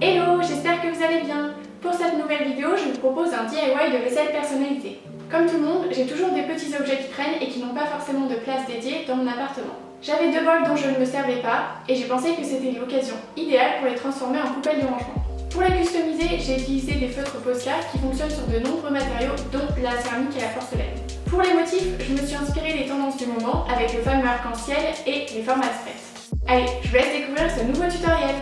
Hello, j'espère que vous allez bien. Pour cette nouvelle vidéo, je vous propose un DIY de vaisselle personnalisée. Comme tout le monde, j'ai toujours des petits objets qui traînent et qui n'ont pas forcément de place dédiée dans mon appartement. J'avais 2 bols dont je ne me servais pas et j'ai pensé que c'était l'occasion idéale pour les transformer en poubelle de rangement. Pour les customiser, j'ai utilisé des feutres Posca qui fonctionnent sur de nombreux matériaux dont la céramique et la porcelaine. Pour les motifs, je me suis inspirée des tendances du moment avec le fameux arc-en-ciel et les formes abstraites. Allez, je vous laisse découvrir ce nouveau tutoriel.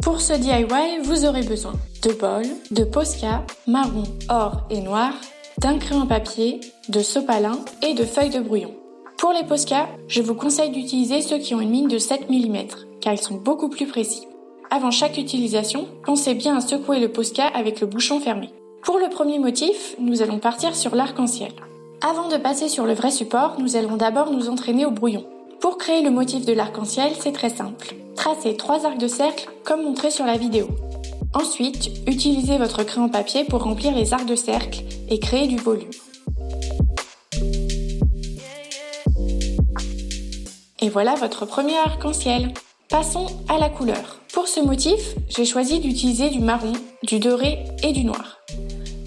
Pour ce DIY, vous aurez besoin de bols, de Posca, marron, or et noir, d'un crayon papier, de sopalin et de feuilles de brouillon. Pour les Posca, je vous conseille d'utiliser ceux qui ont une mine de 7 mm, car ils sont beaucoup plus précis. Avant chaque utilisation, pensez bien à secouer le Posca avec le bouchon fermé. Pour le premier motif, nous allons partir sur l'arc-en-ciel. Avant de passer sur le vrai support, nous allons d'abord nous entraîner au brouillon. Pour créer le motif de l'arc-en-ciel, c'est très simple. Tracez 3 arcs de cercle comme montré sur la vidéo. Ensuite, utilisez votre crayon papier pour remplir les arcs de cercle et créer du volume. Et voilà votre premier arc-en-ciel. Passons à la couleur. Pour ce motif, j'ai choisi d'utiliser du marron, du doré et du noir.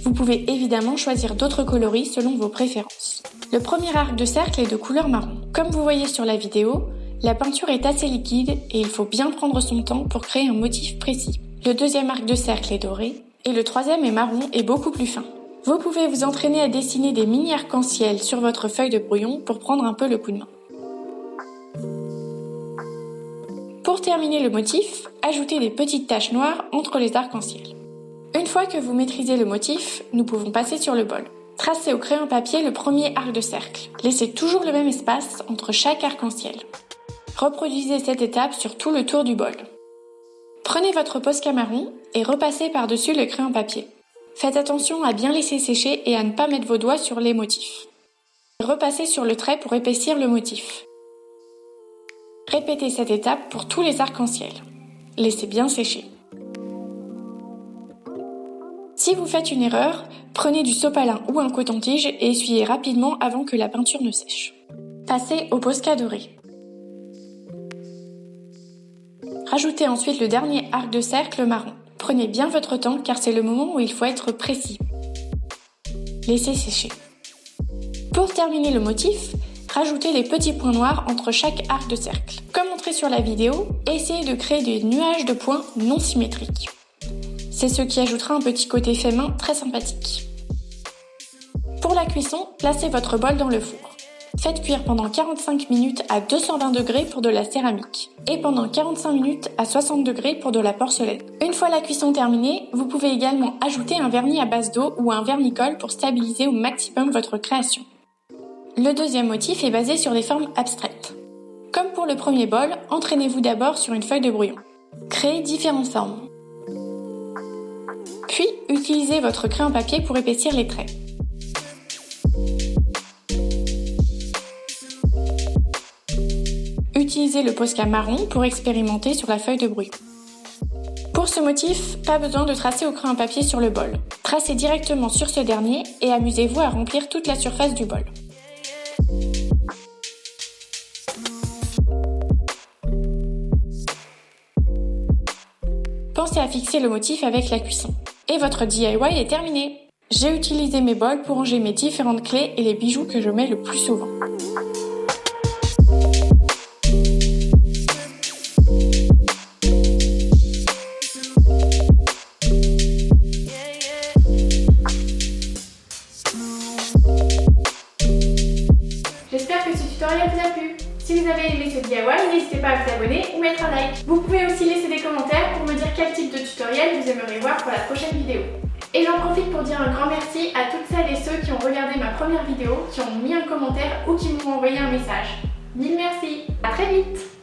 Vous pouvez évidemment choisir d'autres coloris selon vos préférences. Le premier arc de cercle est de couleur marron. Comme vous voyez sur la vidéo, la peinture est assez liquide et il faut bien prendre son temps pour créer un motif précis. Le deuxième arc de cercle est doré et le troisième est marron et beaucoup plus fin. Vous pouvez vous entraîner à dessiner des mini arcs-en-ciel sur votre feuille de brouillon pour prendre un peu le coup de main. Pour terminer le motif, ajoutez des petites taches noires entre les arcs-en-ciel. Une fois que vous maîtrisez le motif, nous pouvons passer sur le bol. Tracez au crayon papier le premier arc de cercle. Laissez toujours le même espace entre chaque arc-en-ciel. Reproduisez cette étape sur tout le tour du bol. Prenez votre Posca marron et repassez par-dessus le crayon papier. Faites attention à bien laisser sécher et à ne pas mettre vos doigts sur les motifs. Repassez sur le trait pour épaissir le motif. Répétez cette étape pour tous les arcs-en-ciel. Laissez bien sécher. Si vous faites une erreur, prenez du sopalin ou un coton-tige et essuyez rapidement avant que la peinture ne sèche. Passez au Posca doré. Rajoutez ensuite le dernier arc de cercle marron. Prenez bien votre temps car c'est le moment où il faut être précis. Laissez sécher. Pour terminer le motif, rajoutez les petits points noirs entre chaque arc de cercle. Comme montré sur la vidéo, essayez de créer des nuages de points non symétriques. C'est ce qui ajoutera un petit côté fait main très sympathique. Pour la cuisson, placez votre bol dans le four. Faites cuire pendant 45 minutes à 220 degrés pour de la céramique et pendant 45 minutes à 60 degrés pour de la porcelaine. Une fois la cuisson terminée, vous pouvez également ajouter un vernis à base d'eau ou un vernis-colle pour stabiliser au maximum votre création. Le deuxième motif est basé sur des formes abstraites. Comme pour le premier bol, entraînez-vous d'abord sur une feuille de brouillon. Créez différentes formes. Puis, utilisez votre crayon papier pour épaissir les traits. Utilisez le Posca marron pour expérimenter sur la feuille de brouillon. Pour ce motif, pas besoin de tracer au crayon papier sur le bol. Tracez directement sur ce dernier et amusez-vous à remplir toute la surface du bol. Pensez à fixer le motif avec la cuisson. Et votre DIY est terminé! J'ai utilisé mes bols pour ranger mes différentes clés et les bijoux que je mets le plus souvent. J'espère que ce tutoriel vous a plu. Si vous avez aimé ce DIY, n'hésitez pas à vous abonner ou mettre un like. Vous pouvez aussi laisser des commentaires pour me dire quel type de tutoriel vous aimeriez voir pour la prochaine vidéo. Et j'en profite pour dire un grand merci à toutes celles et ceux qui ont regardé ma première vidéo, qui ont mis un commentaire ou qui m'ont envoyé un message. Mille merci, à très vite!